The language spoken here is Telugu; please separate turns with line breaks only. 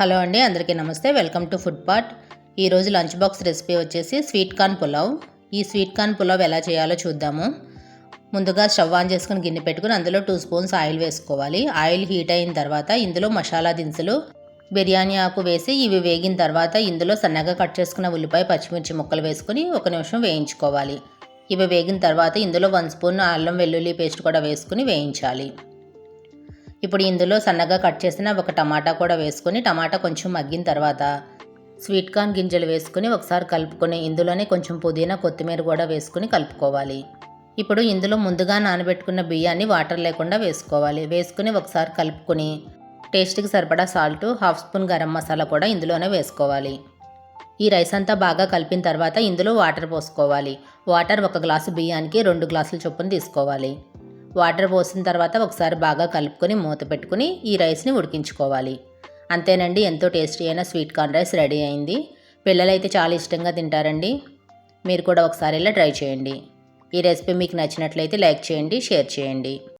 హలో అండి, అందరికీ నమస్తే. Welcome to food part. ఈరోజు లంచ్ బాక్స్ రెసిపీ వచ్చేసి స్వీట్ కార్న్ పులావ్. ఈ స్వీట్ కార్న్ పులావ్ ఎలా చేయాలో చూద్దాము. ముందుగా స్టవ్ ఆన్ చేసుకుని గిన్నె పెట్టుకుని అందులో 2 స్పూన్స్ ఆయిల్ వేసుకోవాలి. ఆయిల్ హీట్ అయిన తర్వాత ఇందులో మసాలా దినుసులు, బిర్యానీ ఆకు వేసి ఇవి వేగిన తర్వాత ఇందులో సన్నగా కట్ చేసుకున్న ఉల్లిపాయ, పచ్చిమిర్చి ముక్కలు వేసుకుని 1 నిమిషం వేయించుకోవాలి. ఇవి వేగిన తర్వాత ఇందులో 1 స్పూన్ అల్లం వెల్లుల్లి పేస్ట్ కూడా వేసుకుని వేయించాలి. ఇప్పుడు ఇందులో సన్నగా కట్ చేసిన ఒక టమాటా కూడా వేసుకొని టమాటా కొంచెం మగ్గిన తర్వాత స్వీట్ కార్న్ గింజలు వేసుకుని ఒకసారి కలుపుకొని ఇందులోనే కొంచెం పుదీనా, కొత్తిమీర కూడా వేసుకుని కలుపుకోవాలి. ఇప్పుడు ఇందులో ముందుగా నానబెట్టుకున్న బియ్యాన్ని వాటర్ లేకుండా వేసుకోవాలి. వేసుకుని ఒకసారి కలుపుకొని టేస్ట్కి సరిపడా సాల్ట్, 1/2 స్పూన్ గరం మసాలా కూడా ఇందులోనే వేసుకోవాలి. ఈ రైస్ అంతా బాగా కలిపిన తర్వాత ఇందులో వాటర్ పోసుకోవాలి. వాటర్ 1 గ్లాసు బియ్యానికి 2 గ్లాసుల చొప్పున తీసుకోవాలి. వాటర్ పోసిన తర్వాత ఒకసారి బాగా కలుపుకొని మూత పెట్టుకుని ఈ రైస్ని ఉడికించుకోవాలి. అంతేనండి, ఎంతో టేస్టీ అయిన స్వీట్ కార్న్ రైస్ రెడీ అయింది. పిల్లలైతే చాలా ఇష్టంగా తింటారండి. మీరు కూడా ఒకసారి ఇలా ట్రై చేయండి. ఈ రెసిపీ మీకు నచ్చినట్లయితే లైక్ చేయండి, షేర్ చేయండి.